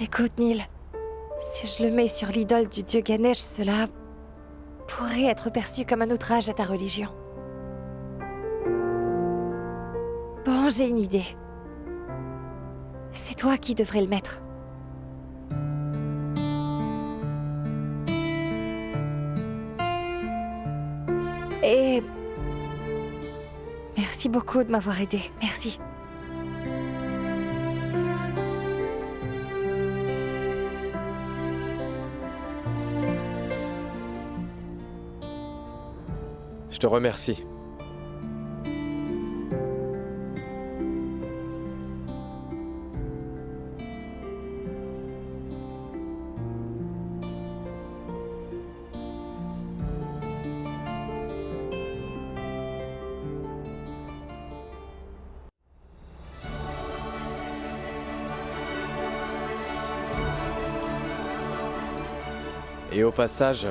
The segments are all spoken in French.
Écoute, Neil, si je le mets sur l'idole du dieu Ganesh, cela pourrait être perçu comme un outrage à ta religion. Bon, j'ai une idée. C'est toi qui devrais le mettre. Et... merci beaucoup de m'avoir aidé. Merci. Je te remercie. Et au passage,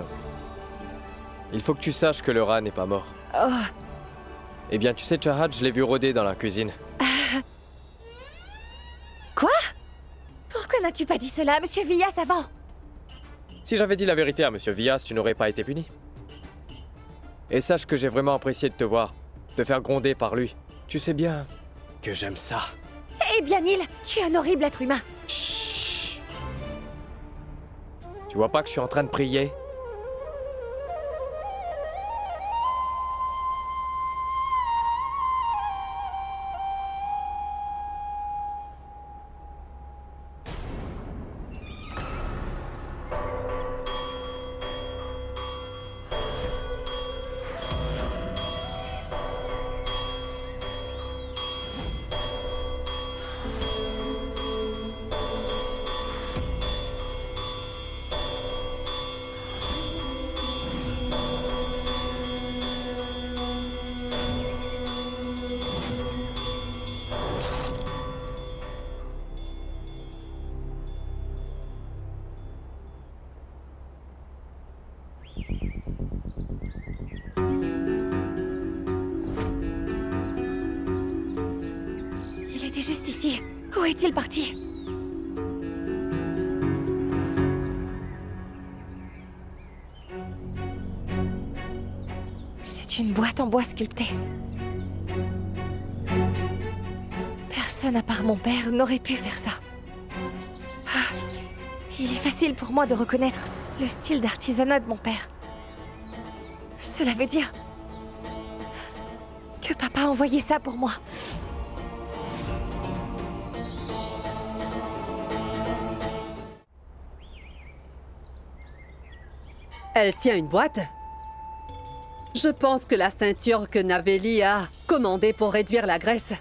il faut que tu saches que le rat n'est pas mort. Oh, Eh bien, tu sais, Chahat, je l'ai vu rôder dans la cuisine. quoi? Pourquoi n'as-tu pas dit cela à Monsieur Vyas avant? Si j'avais dit la vérité à Monsieur Vyas, tu n'aurais pas été puni. Et sache que j'ai vraiment apprécié de te voir, te faire gronder par lui. Tu sais bien que j'aime ça. Eh bien, Neil, tu es un horrible être humain. Chut! Tu vois pas que je suis en train de prier? Il était juste ici. Où est-il parti? C'est une boîte en bois sculpté. Personne à part mon père n'aurait pu faire ça. Ah, il est facile pour moi de reconnaître le style d'artisanat de mon père. Cela veut dire que papa a envoyé ça pour moi. Elle tient une boîte? Je pense que la ceinture que Naveli a commandée pour réduire la graisse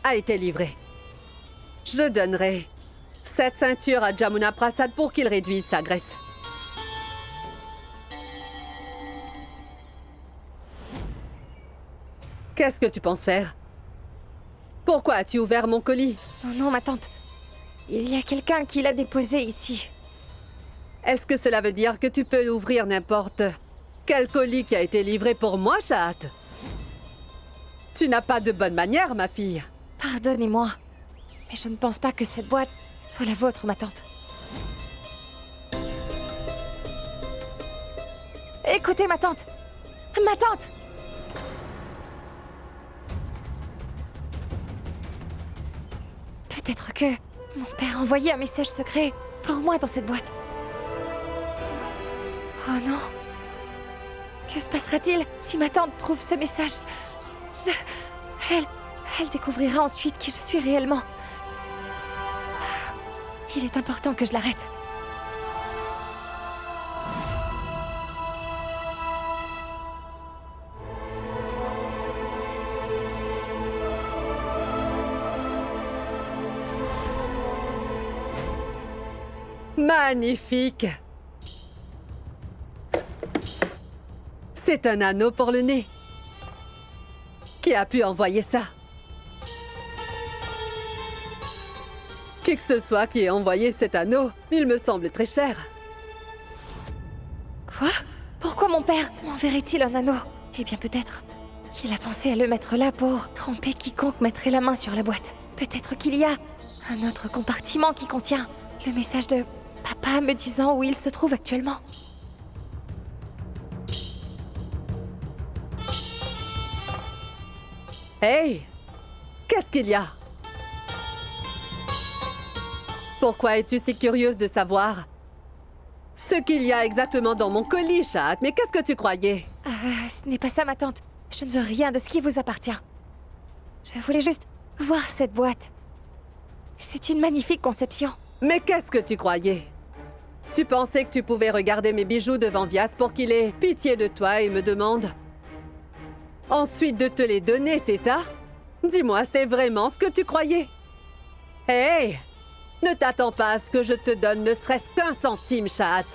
a été livrée. Je donnerai cette ceinture à Jamuna Prasad pour qu'il réduise sa graisse. Qu'est-ce que tu penses faire? Pourquoi as-tu ouvert mon colis? Non, non, ma tante. Il y a quelqu'un qui l'a déposé ici. Est-ce que cela veut dire que tu peux ouvrir n'importe quel colis qui a été livré pour moi, Chahat? Tu n'as pas de bonne manière, ma fille. Pardonnez-moi, mais je ne pense pas que cette boîte soit la vôtre, ma tante. Écoutez, ma tante! Ma tante! Peut-être que mon père a envoyé un message secret pour moi dans cette boîte. Oh non! Que se passera-t-il si ma tante trouve ce message? Elle découvrira ensuite qui je suis réellement. Il est important que je l'arrête. Magnifique! C'est un anneau pour le nez. Qui a pu envoyer ça? Qui que ce soit qui ait envoyé cet anneau, il me semble très cher. Quoi? Pourquoi mon père m'enverrait-il un anneau? Eh bien peut-être qu'il a pensé à le mettre là pour tromper quiconque mettrait la main sur la boîte. Peut-être qu'il y a un autre compartiment qui contient Le message de papa me disant où il se trouve actuellement. Hey! Qu'est-ce qu'il y a? Pourquoi es-tu si curieuse de savoir ce qu'il y a exactement dans mon colis, Chat? Mais qu'est-ce que tu croyais? Ce n'est pas ça, ma tante. Je ne veux rien de ce qui vous appartient. Je voulais juste voir cette boîte. C'est une magnifique conception. Mais qu'est-ce que tu croyais? Tu pensais que tu pouvais regarder mes bijoux devant Vias pour qu'il ait pitié de toi et me demande ensuite de te les donner, c'est ça? Dis-moi, c'est vraiment ce que tu croyais? Hey! Ne t'attends pas à ce que je te donne ne serait-ce qu'un centime, Chat.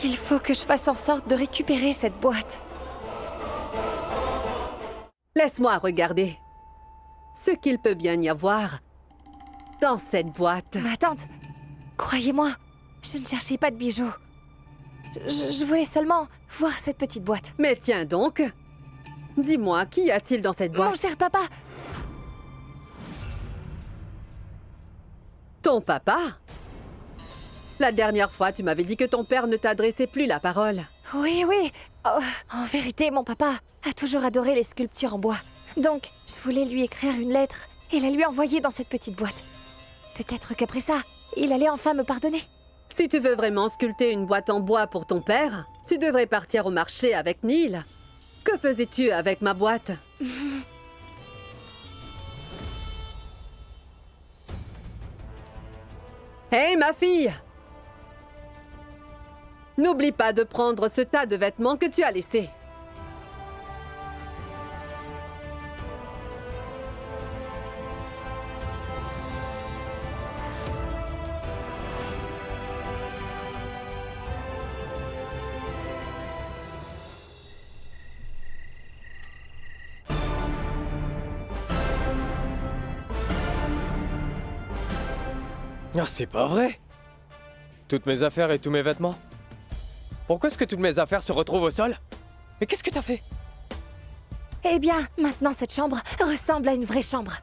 Il faut que je fasse en sorte de récupérer cette boîte. Laisse-moi regarder ce qu'il peut bien y avoir dans cette boîte. Ma tante, croyez-moi, je ne cherchais pas de bijoux. Je voulais seulement voir cette petite boîte. Mais tiens donc, dis-moi, qu'y a-t-il dans cette boîte? Mon cher papa! Ton papa? La dernière fois, tu m'avais dit que ton père ne t'adressait plus la parole. Oui, oui. Oh, en vérité, mon papa a toujours adoré les sculptures en bois. Donc, je voulais lui écrire une lettre et la lui envoyer dans cette petite boîte. Peut-être qu'après ça, il allait enfin me pardonner. Si tu veux vraiment sculpter une boîte en bois pour ton père, tu devrais partir au marché avec Neil. Que faisais-tu avec ma boîte? Hey, ma fille! N'oublie pas de prendre ce tas de vêtements que tu as laissés. Ah, c'est pas vrai! Toutes mes affaires et tous mes vêtements? Pourquoi est-ce que toutes mes affaires se retrouvent au sol? Mais qu'est-ce que t'as fait? Eh bien, maintenant cette chambre ressemble à une vraie chambre.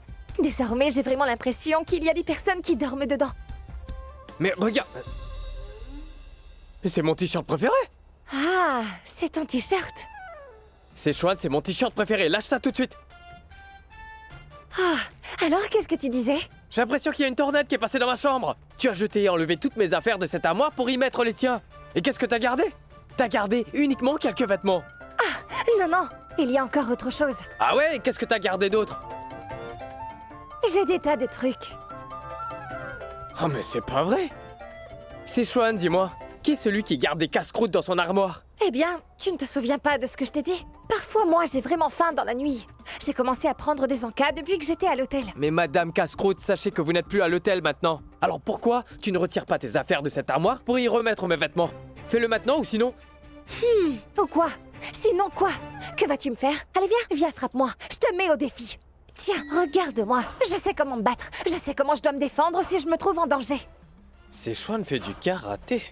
Désormais, j'ai vraiment l'impression qu'il y a des personnes qui dorment dedans. Mais regarde! Mais c'est mon t-shirt préféré! Ah, c'est ton t-shirt. C'est Schwan, c'est mon t-shirt préféré, lâche ça tout de suite! Ah, alors qu'est-ce que tu disais? J'ai l'impression qu'il y a une tornade qui est passée dans ma chambre! Tu as jeté et enlevé toutes mes affaires de cette armoire pour y mettre les tiens! Et qu'est-ce que t'as gardé? T'as gardé uniquement quelques vêtements! Non, non, il y a encore autre chose. Ah ouais? Qu'est-ce que t'as gardé d'autre? J'ai des tas de trucs. Oh mais c'est pas vrai! C'est Schwan, dis-moi, qui est celui qui garde des casse-croûtes dans son armoire? Eh bien, tu ne te souviens pas de ce que je t'ai dit? Parfois, moi, j'ai vraiment faim dans la nuit. J'ai commencé à prendre des encas depuis que j'étais à l'hôtel. Mais Madame Casse-Croûte, sachez que vous n'êtes plus à l'hôtel maintenant. Alors pourquoi tu ne retires pas tes affaires de cette armoire pour y remettre mes vêtements? Fais-le maintenant ou sinon... Ou quoi? Sinon quoi? Que vas-tu me faire? Allez, viens, frappe-moi. Je te mets au défi. Tiens, regarde-moi. Je sais comment me battre. Je sais comment je dois me défendre si je me trouve en danger. C'est Schwan fait du karaté.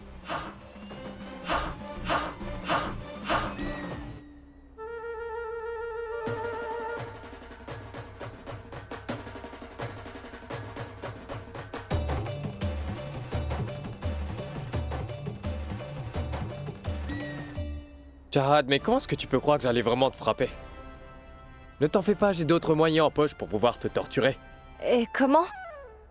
Jahad, mais comment est-ce que tu peux croire que j'allais vraiment te frapper? Ne t'en fais pas, j'ai d'autres moyens en poche pour pouvoir te torturer. Et comment?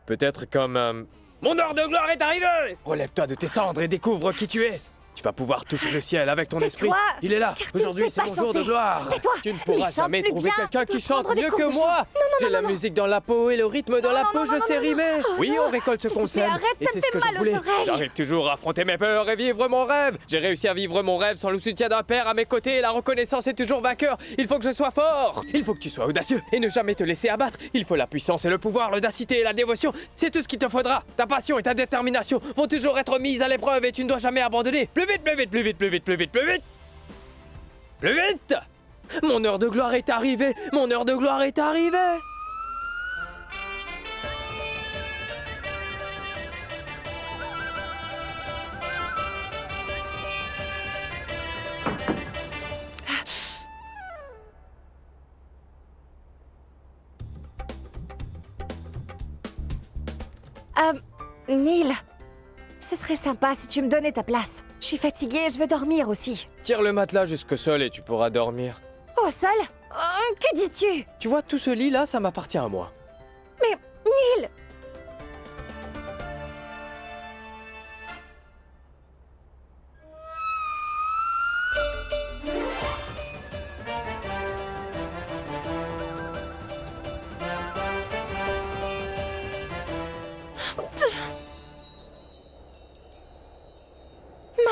Peut-être comme... Mon heure de gloire est arrivée! Relève-toi de tes cendres et découvre qui tu es. Tu vas pouvoir toucher le ciel avec ton esprit. Tais-toi, Il est là. car tu ne Aujourd'hui, sais c'est pas mon jour de chanter. gloire. Tais-toi. Tu ne Lui pourras chante jamais plus trouver bien, quelqu'un tu qui dois chante prendre des mieux cours que de chant. moi. J'ai non, la non. musique dans la peau et le rythme dans la peau, je sais rimer. Oui, on récolte ce S'il te qu'on plaît, sème. arrête, Et ça c'est me ce fait que mal je aux voulais. oreilles. J'arrive toujours à affronter mes peurs et vivre mon rêve. J'ai réussi à vivre mon rêve sans le soutien d'un père à mes côtés et la reconnaissance est toujours vainqueur. Il faut que je sois fort. Il faut que tu sois audacieux et ne jamais te laisser abattre. Il faut la puissance et le pouvoir, l'audacité et la dévotion. C'est tout ce qu'il te faudra. Ta passion et ta détermination vont toujours être mises à l'épreuve et tu ne dois jamais abandonner. Plus vite, plus vite, plus vite, plus vite, plus vite, plus vite. Plus vite! Mon heure de gloire est arrivée! Mon heure de gloire est arrivée! Neil, ce serait sympa si tu me donnais ta place. Je suis fatiguée et je veux dormir aussi. Tire le matelas jusqu'au sol et tu pourras dormir. Au sol? Que dis-tu? Tu vois, tout ce lit-là, ça m'appartient à moi. Mais, Neil!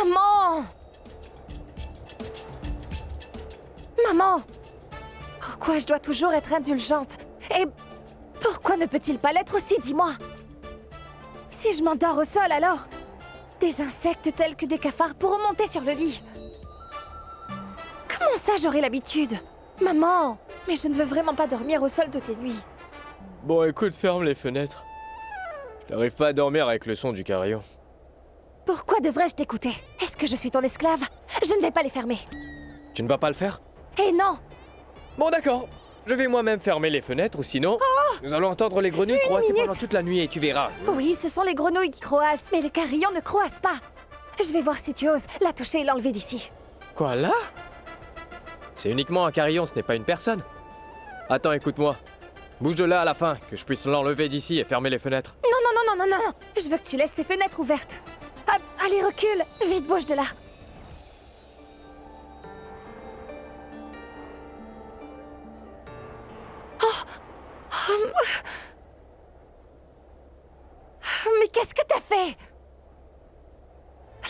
Maman! Maman! Pourquoi je dois toujours être indulgente? Et pourquoi ne peut-il pas l'être aussi, dis-moi? Si je m'endors au sol, alors? Des insectes tels que des cafards pourront monter sur le lit. Comment ça, j'aurai l'habitude? Maman! Mais je ne veux vraiment pas dormir au sol toutes les nuits. Bon, écoute, ferme les fenêtres. Je n'arrive pas à dormir avec le son du carillon. Pourquoi devrais-je t'écouter? Est-ce que je suis ton esclave? Je ne vais pas les fermer. Tu ne vas pas le faire? Eh non! Bon, d'accord. Je vais moi-même fermer les fenêtres, ou sinon, nous allons entendre les grenouilles croasser minute. pendant toute la nuit et tu verras. Oui, ce sont les grenouilles qui croassent, mais les carillons ne croassent pas. Je vais voir si tu oses la toucher et l'enlever d'ici. Quoi, là? C'est uniquement un carillon, ce n'est pas une personne. Attends, écoute-moi. Bouge de là à la fin, que je puisse l'enlever d'ici et fermer les fenêtres. Non, non, non, non, non, non! Je veux que tu laisses ces fenêtres ouvertes. Ah, allez, recule! Vite, bouge de là! Mais qu'est-ce que t'as fait?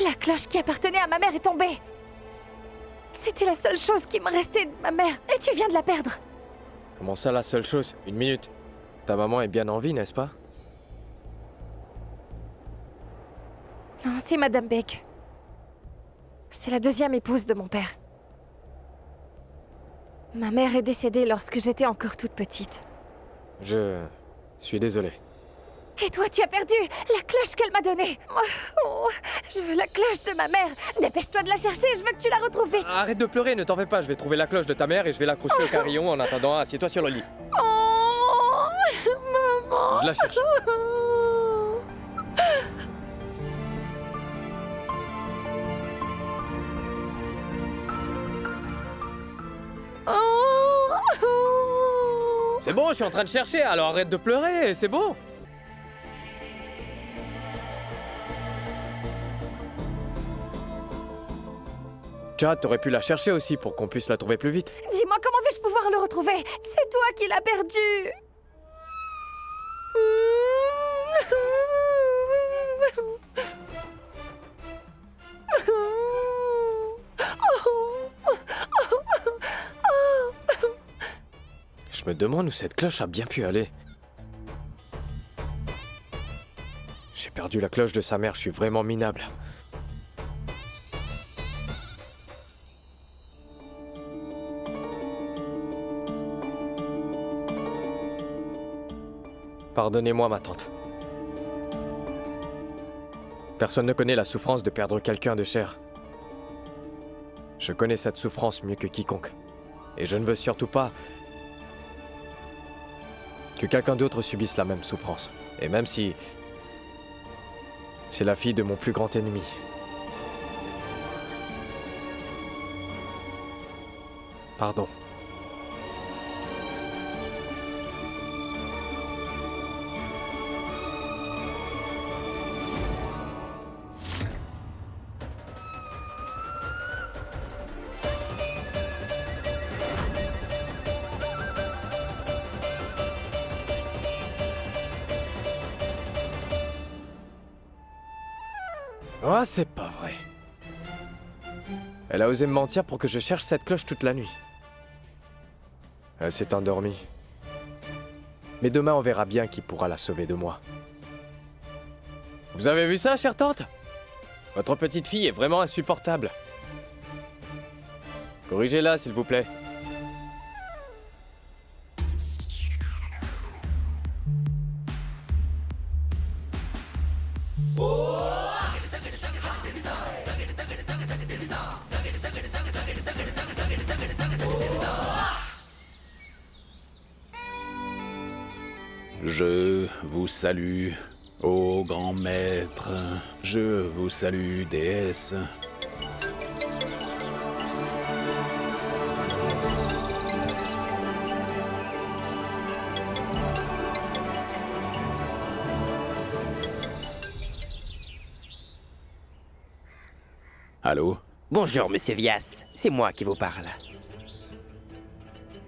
La cloche qui appartenait à ma mère est tombée. C'était la seule chose qui me restait de ma mère, et tu viens de la perdre. Comment ça, la seule chose? Une minute. Ta maman est bien en vie, n'est-ce pas? Non, c'est Madame Beck. C'est la deuxième épouse de mon père. Ma mère est décédée lorsque j'étais encore toute petite. Je suis désolé. Et toi, tu as perdu la cloche qu'elle m'a donnée. Oh, je veux la cloche de ma mère. Dépêche-toi de la chercher, je veux que tu la retrouves vite. Arrête de pleurer, ne t'en fais pas. Je vais trouver la cloche de ta mère et je vais l'accrocher au carillon. En attendant, assieds-toi sur le lit. Oh, maman. Je la cherche. C'est bon, je suis en train de chercher, alors arrête de pleurer, c'est bon. Chad, t'aurais pu la chercher aussi pour qu'on puisse la trouver plus vite. Dis-moi, comment vais-je pouvoir le retrouver? C'est toi qui l'as perdu. Je me demande où cette cloche a bien pu aller. J'ai perdu la cloche de sa mère, je suis vraiment minable. Pardonnez-moi, ma tante. Personne ne connaît la souffrance de perdre quelqu'un de cher. Je connais cette souffrance mieux que quiconque. Et je ne veux surtout pas que quelqu'un d'autre subisse la même souffrance. Et même si c'est la fille de mon plus grand ennemi. Pardon. Ah, c'est pas vrai. Elle a osé me mentir pour que je cherche cette cloche toute la nuit. Elle s'est endormie. Mais demain, on verra bien qui pourra la sauver de moi. Vous avez vu ça, chère tante? Votre petite fille est vraiment insupportable. Corrigez-la, s'il vous plaît. Je vous salue Ô grand maître, je vous salue, déesse. Allô? Bonjour, monsieur Vias. C'est moi qui vous parle.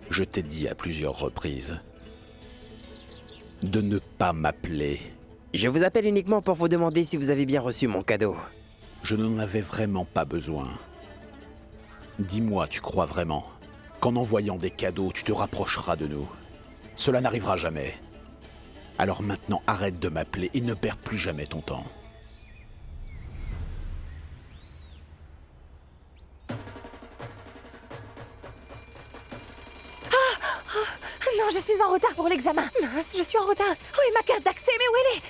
Je t'ai dit à plusieurs reprises de ne pas m'appeler. Je vous appelle uniquement pour vous demander si vous avez bien reçu mon cadeau. Je n'en avais vraiment pas besoin. Dis-moi, tu crois vraiment qu'en envoyant des cadeaux, tu te rapprocheras de nous? Cela n'arrivera jamais. Alors maintenant, arrête de m'appeler et ne perds plus jamais ton temps. Non, je suis en retard pour l'examen. Mince, je suis en retard. Où est ma carte d'accès? Mais où elle est?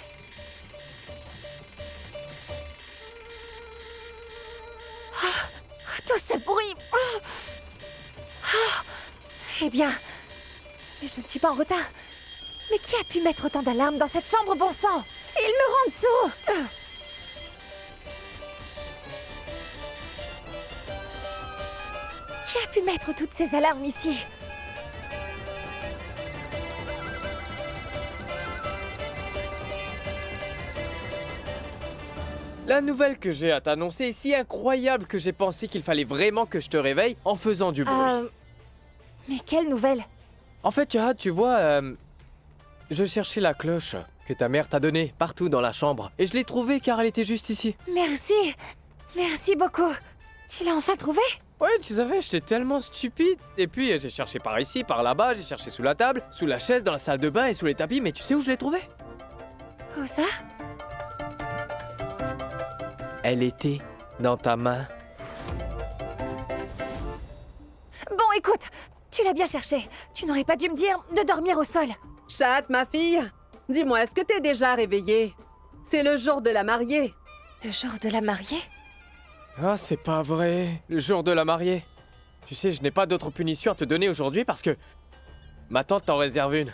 Tout ce bruit. Eh bien, mais je ne suis pas en retard. Mais qui a pu mettre autant d'alarmes dans cette chambre, bon sang? Ils me rendent sourd. Qui a pu mettre toutes ces alarmes ici? La nouvelle que j'ai à t'annoncer est si incroyable que j'ai pensé qu'il fallait vraiment que je te réveille en faisant du bruit. Mais quelle nouvelle? En fait, Jahad, tu vois, je cherchais la cloche que ta mère t'a donnée partout dans la chambre. Et je l'ai trouvée car elle était juste ici. Merci. Merci beaucoup. Tu l'as enfin trouvée? Ouais, tu savais, j'étais tellement stupide. Et puis, j'ai cherché par ici, par là-bas, j'ai cherché sous la table, sous la chaise, dans la salle de bain et sous les tapis. Mais tu sais où je l'ai trouvée? Où ça? Elle était dans ta main. Bon, écoute, tu l'as bien cherché. Tu n'aurais pas dû me dire de dormir au sol. Chat, ma fille, dis-moi, est-ce que t'es déjà réveillée? C'est le jour de la mariée. Le jour de la mariée? Ah, c'est pas vrai. Le jour de la mariée. Tu sais, je n'ai pas d'autre punition à te donner aujourd'hui parce que ma tante t'en réserve une.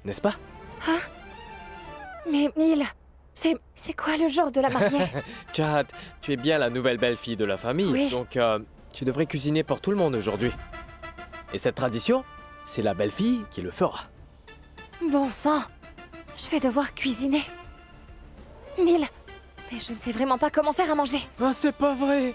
N'est-ce pas? Hein? Mais Neil, c'est quoi le jour de la mariée? Jahad, tu es bien la nouvelle belle-fille de la famille, Oui. donc tu devrais cuisiner pour tout le monde aujourd'hui. Et cette tradition, c'est la belle-fille qui le fera. Bon sang, je vais devoir cuisiner. Neil, mais je ne sais vraiment pas comment faire à manger. Ah, c'est pas vrai.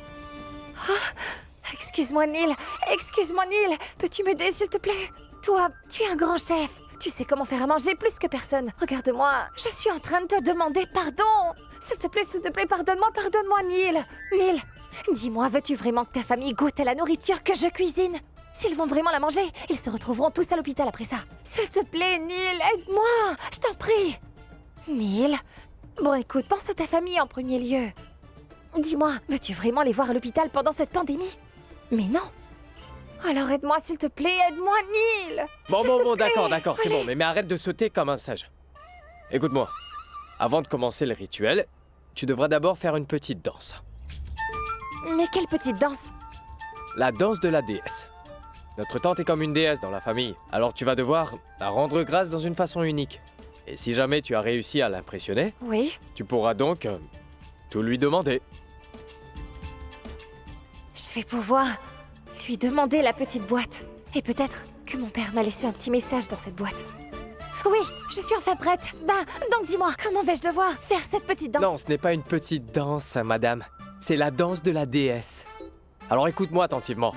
Excuse-moi Neil, excuse-moi Neil. Peux-tu m'aider s'il te plaît? Toi, tu es un grand chef. Tu sais comment faire à manger plus que personne. Regarde-moi, je suis en train de te demander pardon. S'il te plaît, pardonne-moi, Neil. Neil, dis-moi, veux-tu vraiment que ta famille goûte à la nourriture que je cuisine? S'ils vont vraiment la manger, ils se retrouveront tous à l'hôpital après ça. S'il te plaît, Neil, aide-moi, je t'en prie. Neil, bon écoute, pense à ta famille en premier lieu. Dis-moi, veux-tu vraiment les voir à l'hôpital pendant cette pandémie? Mais non. Alors aide-moi, s'il te plaît, aide-moi, Neil. Bon, d'accord, c'est bon, mais arrête de sauter comme un sage. Écoute-moi, avant de commencer le rituel, tu devras d'abord faire une petite danse. Mais quelle petite danse? La danse de la déesse. Notre tante est comme une déesse dans la famille, alors tu vas devoir la rendre grâce dans une façon unique. Et si jamais tu as réussi à l'impressionner, Oui, tu pourras donc tout lui demander. je vais pouvoir lui demander la petite boîte. Et peut-être que mon père m'a laissé un petit message dans cette boîte. Oui, je suis enfin prête. Donc dis-moi, comment vais-je devoir faire cette petite danse? Non, ce n'est pas une petite danse, madame. C'est la danse de la déesse. Alors écoute-moi attentivement.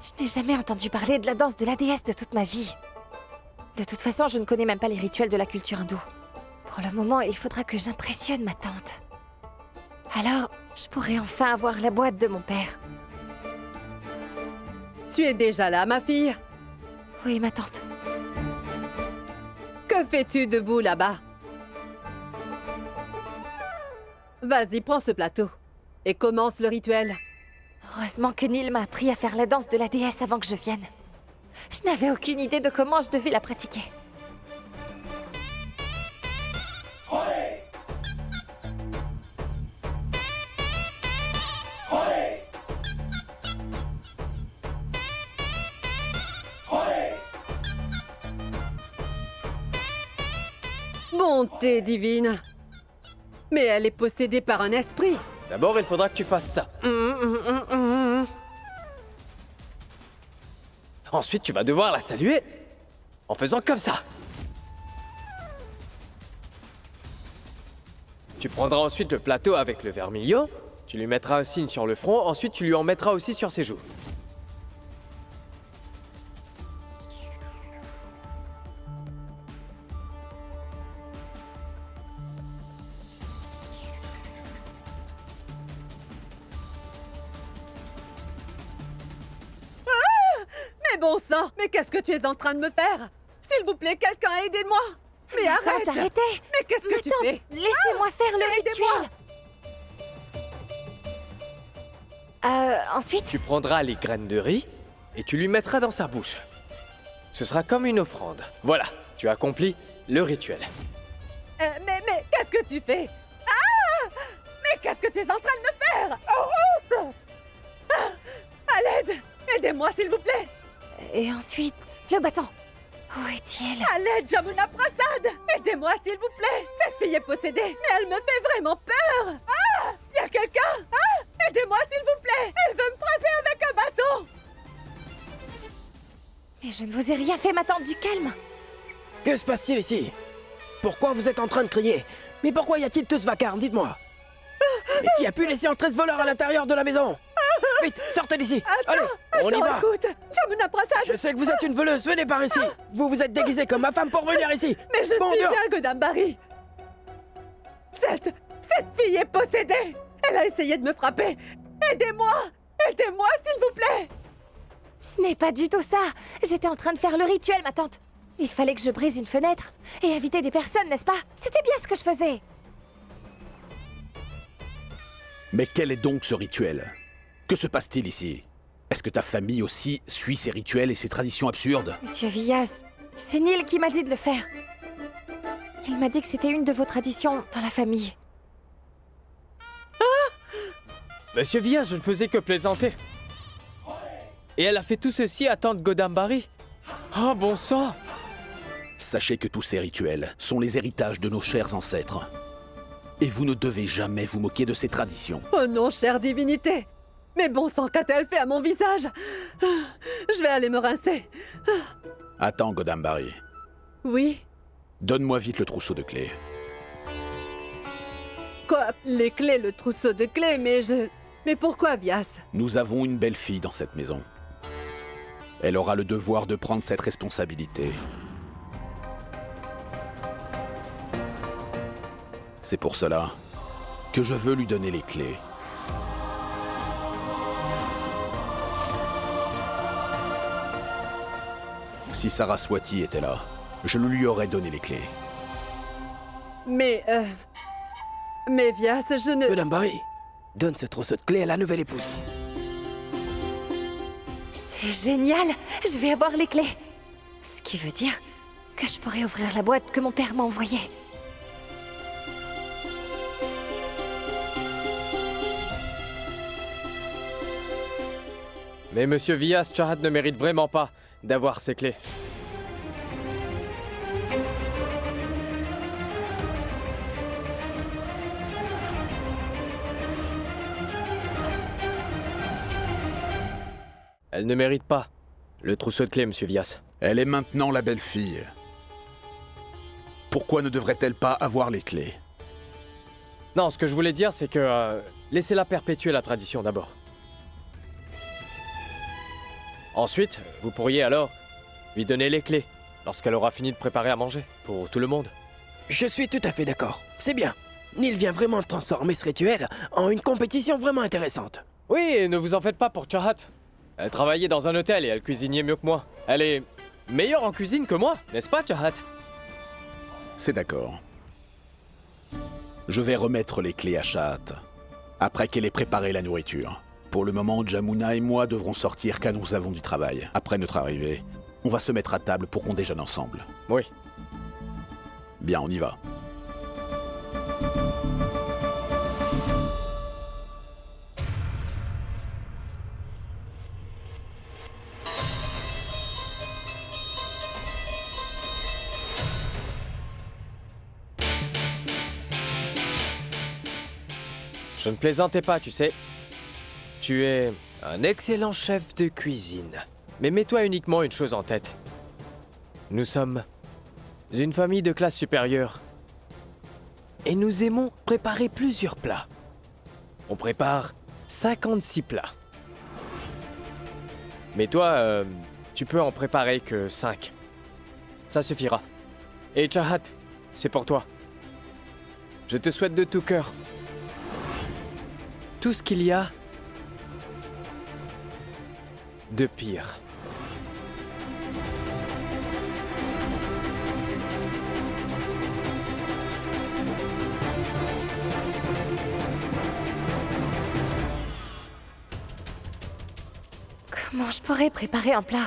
Je n'ai jamais entendu parler de la danse de la déesse de toute ma vie. De toute façon, je ne connais même pas les rituels de la culture hindoue. Pour le moment, il faudra que j'impressionne ma tante. Alors, je pourrai enfin avoir la boîte de mon père. Tu es déjà là, ma fille? Oui, ma tante. Que fais-tu debout là-bas? Vas-y, prends ce plateau et commence le rituel. Heureusement que Neil m'a appris à faire la danse de la déesse avant que je vienne. Je n'avais aucune idée de comment je devais la pratiquer. Bonté divine. Mais elle est possédée par un esprit. D'abord, il faudra que tu fasses ça. Ensuite, tu vas devoir la saluer en faisant comme ça. Tu prendras ensuite le plateau avec le vermillon, tu lui mettras un signe sur le front, ensuite tu lui en mettras aussi sur ses joues. Mais bon sang, mais qu'est-ce que tu es en train de me faire? S'il vous plaît, quelqu'un aidez-moi. Mais arrête. Arrêtez. Mais qu'est-ce que tu Ma tante, fais? laissez-moi faire le aidez-moi. rituel. Ensuite, Tu prendras les graines de riz et tu lui mettras dans sa bouche. Ce sera comme une offrande. Voilà, tu accomplis le rituel. Mais qu'est-ce que tu fais? Ah! Mais qu'est-ce que tu es en train de me faire? Oh, à l'aide! Aidez-moi, s'il vous plaît! et ensuite, le bâton. Où est-il? À l'aide, Jamuna Prasad! Aidez-moi, s'il vous plaît! Cette fille est possédée, mais elle me fait vraiment peur! Ah! Y a quelqu'un? Ah! Aidez-moi, s'il vous plaît! Elle veut me frapper avec un bâton! Mais je ne vous ai rien fait, ma tante, du calme. Que se passe-t-il ici? Pourquoi vous êtes en train de crier? Mais pourquoi y a-t-il tout ce vacarme? Dites-moi. Et qui a pu laisser entrer ce voleur à l'intérieur de la maison? Vite, sortez d'ici. Allez, on y va. Écoute, Jamuna Prasad! Je sais que vous êtes une voleuse, venez par ici. Vous vous êtes déguisée comme ma femme pour venir ici. Mais je Bon, suis dehors. bien Godambari! Cette fille est possédée! Elle a essayé de me frapper! Aidez-moi! Aidez-moi, s'il vous plaît! Ce n'est pas du tout ça. J'étais en train de faire le rituel, ma tante. Il fallait que je brise une fenêtre et éviter des personnes, n'est-ce pas? C'était bien ce que je faisais. Mais quel est donc ce rituel? Que se passe-t-il ici? Est-ce que ta famille aussi suit ces rituels et ces traditions absurdes? Monsieur Villas, c'est Neil qui m'a dit de le faire. Il m'a dit que c'était une de vos traditions dans la famille. Monsieur Via, je ne faisais que plaisanter. Et elle a fait tout ceci à tante Godambari. Oh, bon sang! Sachez que tous ces rituels sont les héritages de nos chers ancêtres. Et vous ne devez jamais vous moquer de ces traditions. Oh non, chère divinité! Mais bon sang, qu'a-t-elle fait à mon visage? Je vais aller me rincer. Attends, Godambari. Oui? Donne-moi vite le trousseau de clés. Quoi? Les clés, le trousseau de clés, Mais pourquoi, Vias? Nous avons une belle fille dans cette maison. Elle aura le devoir de prendre cette responsabilité. C'est pour cela que je veux lui donner les clés. Si Saraswati était là, je lui aurais donné les clés. Mais Vias, je ne... Madame Barry, donne ce trousseau de clés à la nouvelle épouse. C'est génial! Je vais avoir les clés. Ce qui veut dire que je pourrai ouvrir la boîte que mon père m'a envoyée. Mais Monsieur Vias, Chahat ne mérite vraiment pas d'avoir ces clés. Elle ne mérite pas le trousseau de clés, Monsieur Vias. Elle est maintenant la belle-fille. Pourquoi ne devrait-elle pas avoir les clés? Non, ce que je voulais dire, c'est que... laissez-la perpétuer la tradition d'abord. Ensuite, vous pourriez alors lui donner les clés lorsqu'elle aura fini de préparer à manger pour tout le monde. Je suis tout à fait d'accord. C'est bien. Neil vient vraiment de transformer ce rituel en une compétition vraiment intéressante. Oui, et ne vous en faites pas pour Chahat. Elle travaillait dans un hôtel et elle cuisinait mieux que moi. Elle est meilleure en cuisine que moi, n'est-ce pas, Chahat? C'est d'accord. Je vais remettre les clés à Chahat, après qu'elle ait préparé la nourriture. Pour le moment, Jamuna et moi devrons sortir car nous avons du travail. Après notre arrivée, on va se mettre à table pour qu'on déjeune ensemble. Oui. Bien, on y va. Je ne plaisantais pas, tu sais. Tu es un excellent chef de cuisine. Mais mets-toi uniquement une chose en tête. Nous sommes une famille de classe supérieure. Et nous aimons préparer plusieurs plats. On prépare 56 plats. Mais toi, tu peux en préparer que 5. Ça suffira. Et Chahat, c'est pour toi. Je te souhaite de tout cœur tout ce qu'il y a de pire. Comment je pourrais préparer un plat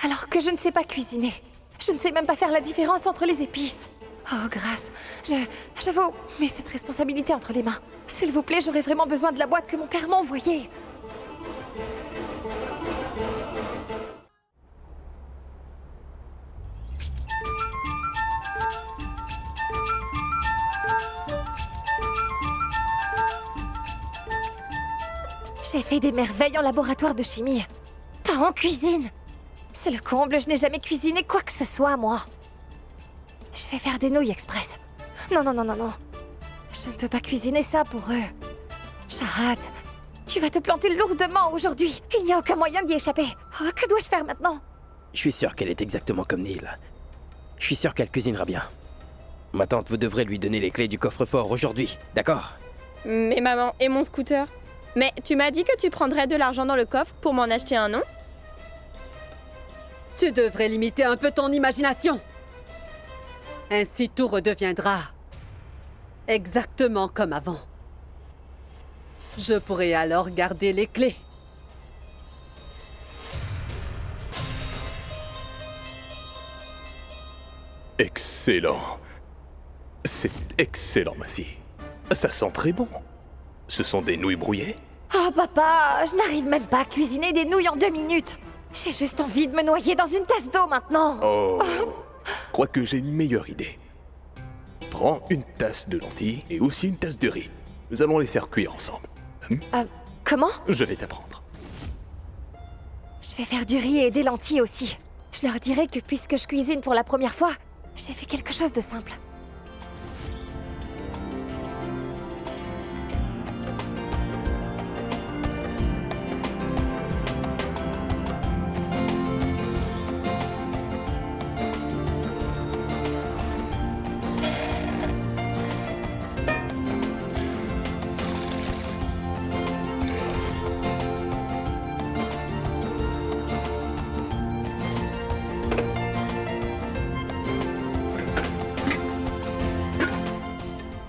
alors que je ne sais pas cuisiner? Je ne sais même pas faire la différence entre les épices. Oh, grâce. J'avoue, mais cette responsabilité entre les mains. S'il vous plaît, j'aurais vraiment besoin de la boîte que mon père m'a envoyée. J'ai fait des merveilles en laboratoire de chimie. Pas en cuisine. C'est le comble, je n'ai jamais cuisiné quoi que ce soit, moi. Je vais faire des nouilles express. Non. Je ne peux pas cuisiner ça pour eux. Chahat, tu vas te planter lourdement aujourd'hui. Il n'y a aucun moyen d'y échapper. Oh, que dois-je faire maintenant? Je suis sûr qu'elle est exactement comme Neil. Je suis sûr qu'elle cuisinera bien. Ma tante, vous devrez lui donner les clés du coffre-fort aujourd'hui, d'accord? Mais maman, et mon scooter? Mais tu m'as dit que tu prendrais de l'argent dans le coffre pour m'en acheter un, non? Tu devrais limiter un peu ton imagination. Ainsi tout redeviendra exactement comme avant. Je pourrai alors garder les clés. Excellent. C'est excellent, ma fille. Ça sent très bon. Ce sont des nouilles brouillées? Oh, papa, je n'arrive même pas à cuisiner des nouilles en 2 minutes. J'ai juste envie de me noyer dans une tasse d'eau maintenant. Oh, je crois que j'ai une meilleure idée. Prends une tasse de lentilles et aussi une tasse de riz. Nous allons les faire cuire ensemble. Comment? Je vais t'apprendre. Je vais faire du riz et des lentilles aussi. Je leur dirai que puisque je cuisine pour la première fois, j'ai fait quelque chose de simple.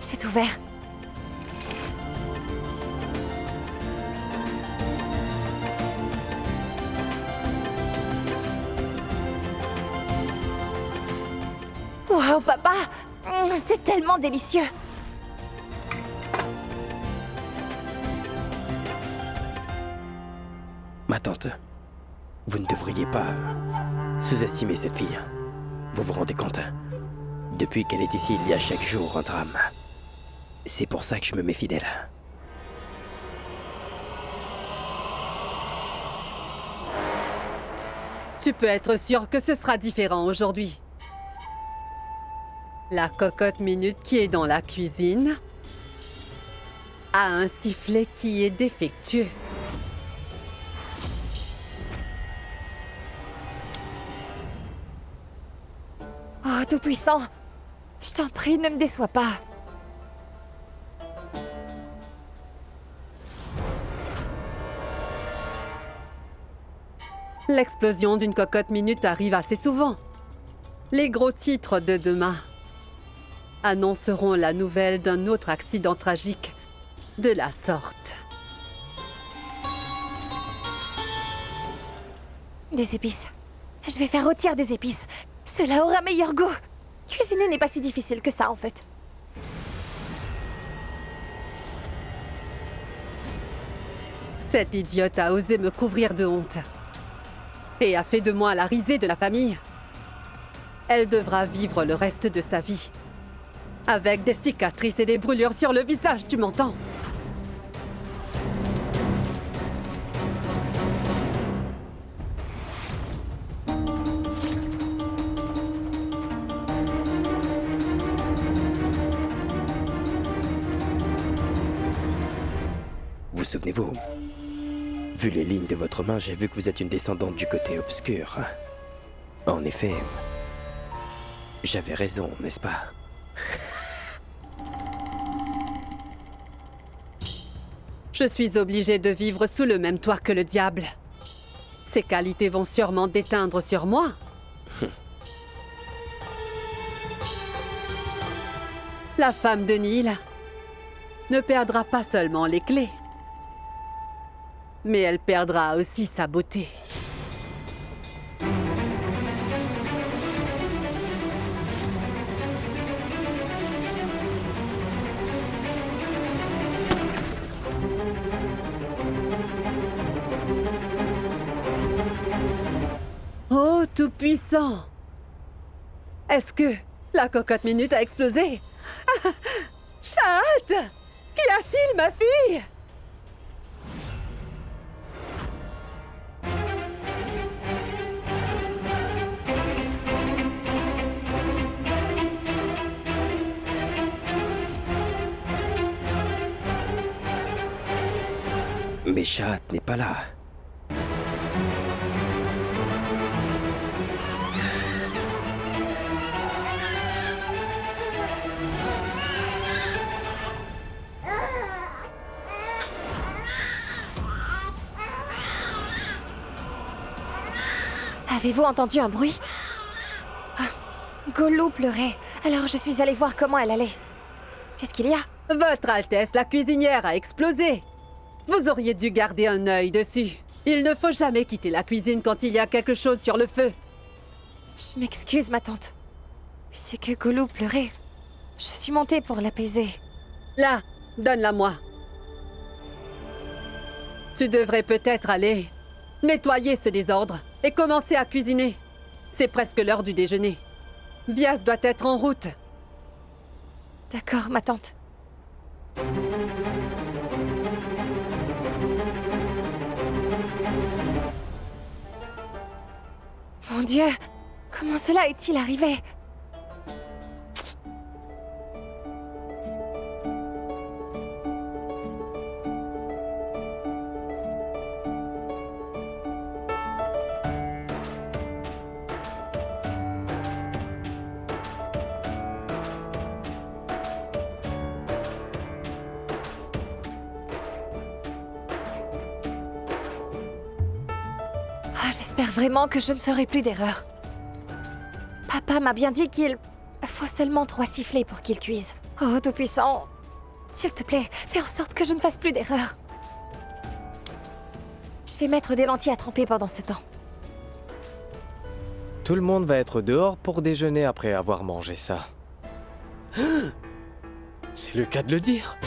C'est ouvert. Waouh, papa! C'est tellement délicieux! Ma tante, vous ne devriez pas sous-estimer cette fille. Vous vous rendez compte? Depuis qu'elle est ici, il y a chaque jour un drame. C'est pour ça que je me méfie d'elle. Tu peux être sûr que ce sera différent aujourd'hui. La cocotte minute qui est dans la cuisine a un sifflet qui est défectueux. Oh, Tout-Puissant! Je t'en prie, ne me déçois pas. L'explosion d'une cocotte minute arrive assez souvent. Les gros titres de demain annonceront la nouvelle d'un autre accident tragique de la sorte. Des épices. Je vais faire rôtir des épices. Cela aura meilleur goût. Cuisiner n'est pas si difficile que ça, en fait. Cette idiote a osé me couvrir de honte. Et a fait de moi la risée de la famille. Elle devra vivre le reste de sa vie avec des cicatrices et des brûlures sur le visage, tu m'entends? Vous souvenez-vous? Vu les lignes de votre main, j'ai vu que vous êtes une descendante du côté obscur. En effet, j'avais raison, n'est-ce pas? Je suis obligée de vivre sous le même toit que le diable. Ses qualités vont sûrement déteindre sur moi. La femme de Nil ne perdra pas seulement les clés, mais elle perdra aussi sa beauté. Oh, tout-puissant! Est-ce que la cocotte minute a explosé? Chat! Qu'y a-t-il, ma fille? Mais Chat n'est pas là. Avez-vous entendu un bruit? Ah, Gollou pleurait, alors je suis allée voir comment elle allait. Qu'est-ce qu'il y a? Votre Altesse, la cuisinière a explosé. Vous auriez dû garder un œil dessus. Il ne faut jamais quitter la cuisine quand il y a quelque chose sur le feu. Je m'excuse, ma tante. C'est que Gollou pleurait. Je suis montée pour l'apaiser. Là, donne-la-moi. Tu devrais peut-être aller nettoyer ce désordre et commencer à cuisiner. C'est presque l'heure du déjeuner. Vias doit être en route. D'accord, ma tante. Mon Dieu, comment cela est-il arrivé? J'espère vraiment que je ne ferai plus d'erreur. Papa m'a bien dit qu'il faut seulement 3 sifflets pour qu'il cuise. Oh, Tout-Puissant, s'il te plaît, fais en sorte que je ne fasse plus d'erreur. Je vais mettre des lentilles à tremper pendant ce temps. Tout le monde va être dehors pour déjeuner après avoir mangé ça. C'est le cas de le dire.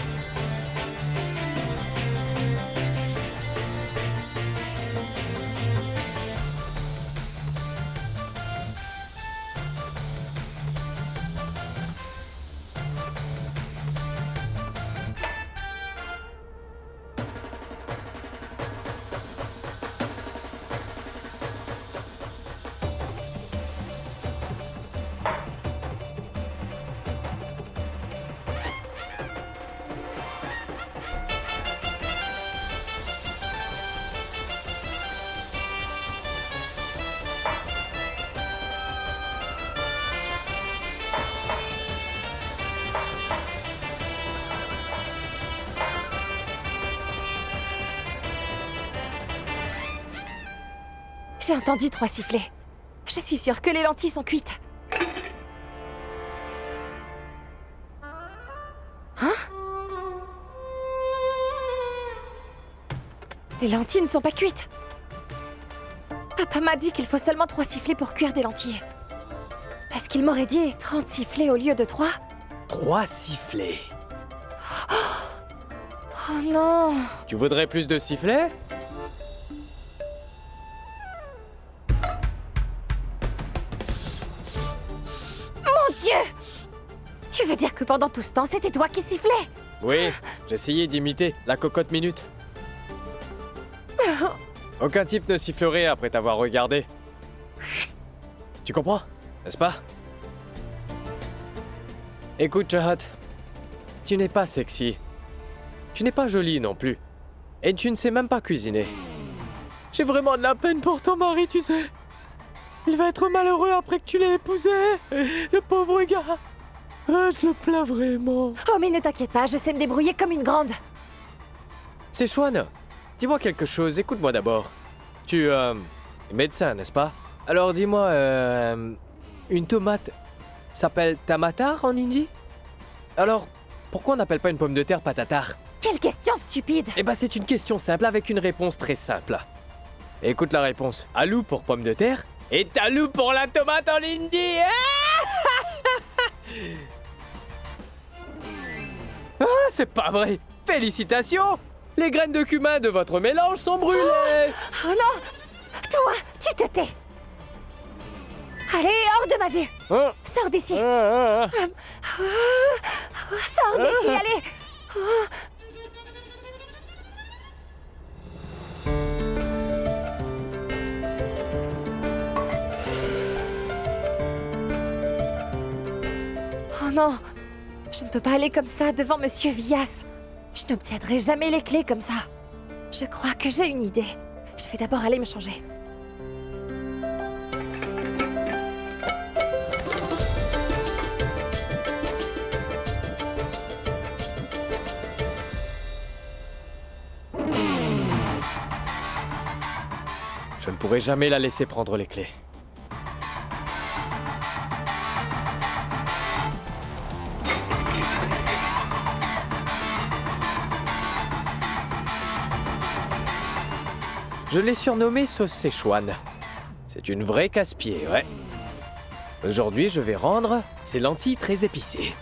J'ai entendu 3 sifflets. Je suis sûre que les lentilles sont cuites. Hein? Les lentilles ne sont pas cuites. Papa m'a dit qu'il faut seulement 3 sifflets pour cuire des lentilles. Est-ce qu'il m'aurait dit 30 sifflets au lieu de 3? 3 sifflets. Oh non! Tu voudrais plus de sifflets? Mon Dieu! Tu veux dire que pendant tout ce temps, c'était toi qui sifflais? Oui, j'essayais d'imiter la cocotte minute. Aucun type ne sifflerait après t'avoir regardé. Tu comprends, n'est-ce pas? Écoute, Chahat, tu n'es pas sexy. Tu n'es pas jolie non plus. Et tu ne sais même pas cuisiner. J'ai vraiment de la peine pour ton mari, tu sais. Il va être malheureux après que tu l'aies épousé. Le pauvre gars. Ah, je le plains vraiment. Oh, mais ne t'inquiète pas, je sais me débrouiller comme une grande. C'est Chouane. Dis-moi quelque chose, écoute-moi d'abord. Tu es médecin, n'est-ce pas? Alors dis-moi, une tomate s'appelle tamatar en hindi? Alors, pourquoi on n'appelle pas une pomme de terre patatar? Quelle question stupide! Eh ben c'est une question simple avec une réponse très simple. Écoute la réponse. Alou pour pomme de terre et talou pour la tomate en hindi. Ah, c'est pas vrai. Félicitations. Les graines de cumin de votre mélange sont brûlées. Oh non! Toi, tu te tais! Allez, hors de ma vue! Ah, Sors d'ici! ah, ah. Sors d'ici, allez! Oh non! Je ne peux pas aller comme ça devant Monsieur Villas. Je n'obtiendrai jamais les clés comme ça. Je crois que j'ai une idée. Je vais d'abord aller me changer. Je ne pourrai jamais la laisser prendre les clés. Je l'ai surnommée sauce Szechuan. C'est une vraie casse-pied, ouais. Aujourd'hui, je vais rendre ces lentilles très épicées.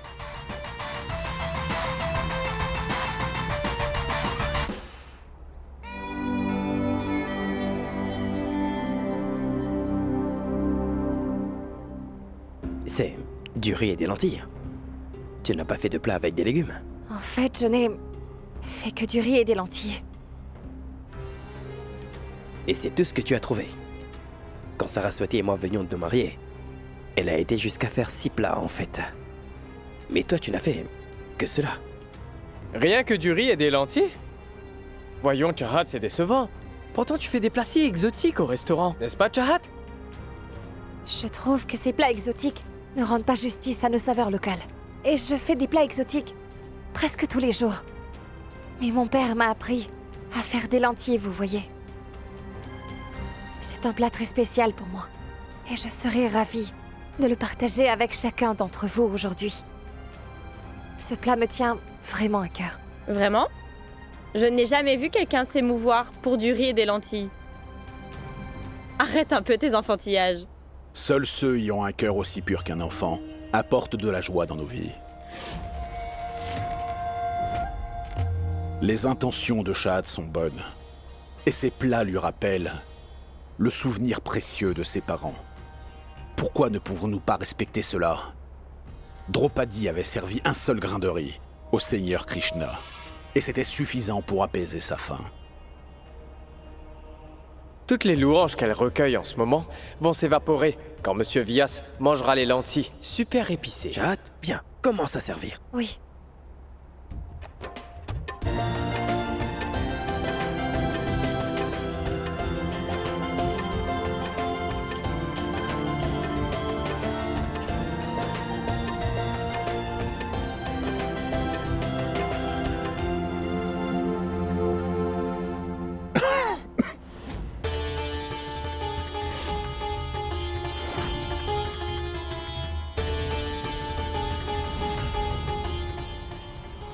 C'est du riz et des lentilles. Tu n'as pas fait de plat avec des légumes. En fait, je n'ai fait que du riz et des lentilles. Et c'est tout ce que tu as trouvé. Quand Saraswati et moi venions de nous marier, elle a été jusqu'à faire 6 plats en fait. Mais toi, tu n'as fait que cela. Rien que du riz et des lentilles? Voyons, Chahat, c'est décevant. Pourtant, tu fais des plats si exotiques au restaurant, n'est-ce pas, Chahat? Je trouve que ces plats exotiques ne rendent pas justice à nos saveurs locales. Et je fais des plats exotiques presque tous les jours. Mais mon père m'a appris à faire des lentilles, vous voyez. C'est un plat très spécial pour moi. Et je serais ravie de le partager avec chacun d'entre vous aujourd'hui. Ce plat me tient vraiment à cœur. Vraiment? Je n'ai jamais vu quelqu'un s'émouvoir pour du riz et des lentilles. Arrête un peu tes enfantillages. Seuls ceux y ont un cœur aussi pur qu'un enfant apportent de la joie dans nos vies. Les intentions de Shahad sont bonnes. Et ces plats lui rappellent le souvenir précieux de ses parents. Pourquoi ne pouvons-nous pas respecter cela? Draupadi avait servi un seul grain de riz au Seigneur Krishna. Et c'était suffisant pour apaiser sa faim. Toutes les louanges qu'elle recueille en ce moment vont s'évaporer quand Monsieur Villas mangera les lentilles super épicées. Chahat, viens, commence à servir. Oui.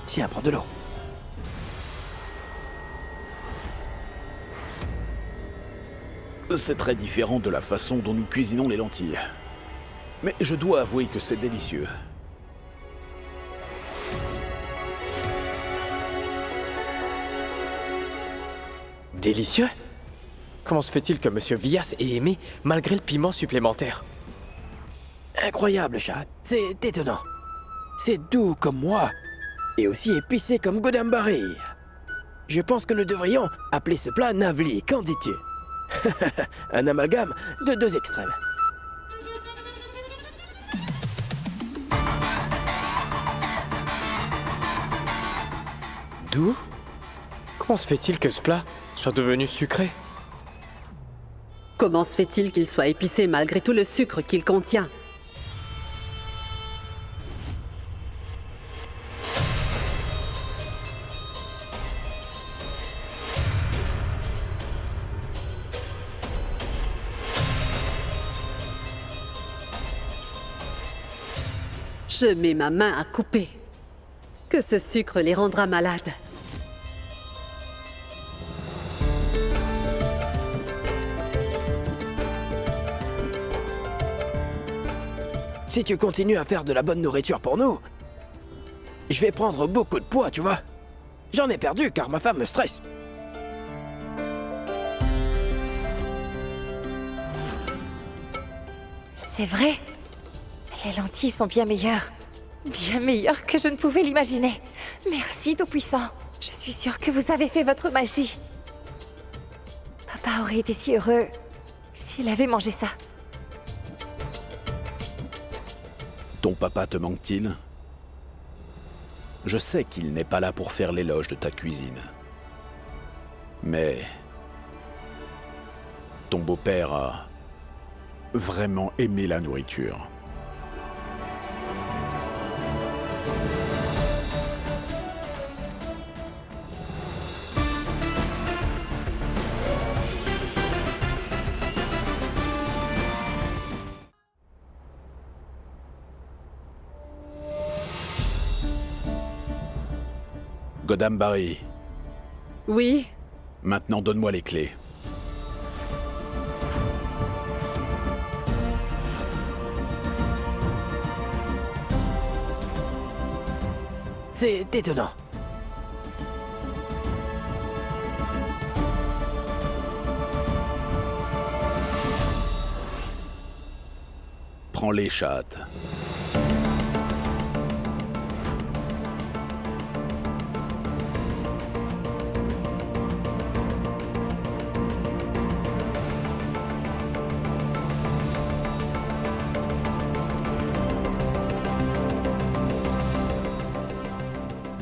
Tiens, prends de l'eau. C'est très différent de la façon dont nous cuisinons les lentilles. Mais je dois avouer que c'est délicieux. Délicieux? Comment se fait-il que Monsieur Villas ait aimé malgré le piment supplémentaire? Incroyable, Chahat. C'est étonnant. C'est doux comme moi. Et aussi épicé comme Godambari. Je pense que nous devrions appeler ce plat Navli, qu'en dis-tu? Un amalgame de 2 extrêmes. Doux? Comment se fait-il que ce plat soit devenu sucré? Comment se fait-il qu'il soit épicé malgré tout le sucre qu'il contient? Je mets ma main à couper. Que ce sucre les rendra malades. Si tu continues à faire de la bonne nourriture pour nous, je vais prendre beaucoup de poids, tu vois. J'en ai perdu car ma femme me stresse. C'est vrai. Les lentilles sont bien meilleures. Bien meilleures que je ne pouvais l'imaginer. Merci, Tout-Puissant. Je suis sûre que vous avez fait votre magie. Papa aurait été si heureux s'il avait mangé ça. Ton papa te manque-t-il? Je sais qu'il n'est pas là pour faire l'éloge de ta cuisine. Mais... ton beau-père a vraiment aimé la nourriture. Godam Barry, Oui, maintenant donne-moi les clés. C'est étonnant. Prends les chattes.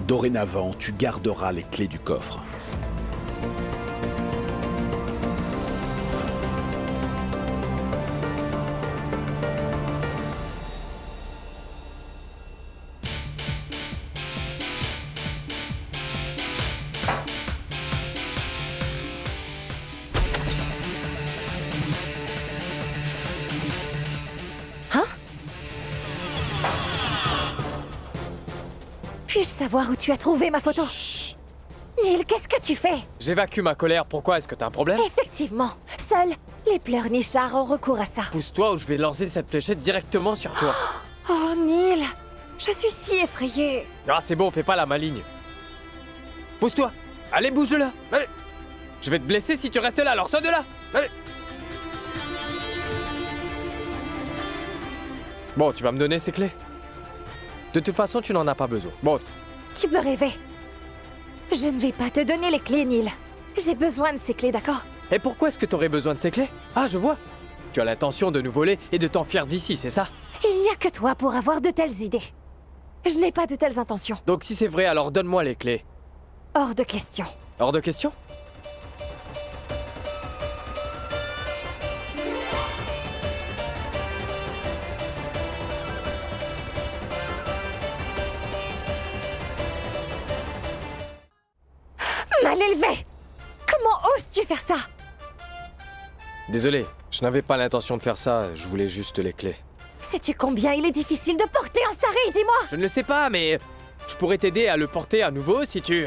Dorénavant, tu garderas les clés du coffre. Puis-je savoir où tu as trouvé ma photo? Neil, qu'est-ce que tu fais? J'évacue ma colère, pourquoi? Est-ce que t'as un problème? Effectivement, seuls les pleurnichards ont recours à ça. Pousse-toi ou je vais lancer cette fléchette directement sur toi. Oh, Neil, je suis si effrayée. Ah, c'est bon, fais pas la maligne. Pousse-toi. Allez, bouge de là. Allez. Je vais te blesser si tu restes là, alors saute de là. Allez. Bon, tu vas me donner ces clés. De toute façon, tu n'en as pas besoin. Bon, Tu peux rêver. Je ne vais pas te donner les clés, Neil. J'ai besoin de ces clés, d'accord? et pourquoi est-ce que t'aurais besoin de ces clés? Ah, je vois. Tu as l'intention de nous voler et de t'enfuir d'ici, c'est ça? Il n'y a que toi pour avoir de telles idées. Je n'ai pas de telles intentions. Donc si c'est vrai, alors donne-moi les clés. Hors de question. Hors de question? Mal élevé! Comment oses-tu faire ça? Désolé, je n'avais pas l'intention de faire ça, je voulais juste les clés. Sais-tu combien il est difficile de porter un sari, dis-moi? Je ne le sais pas, mais je pourrais t'aider à le porter à nouveau si tu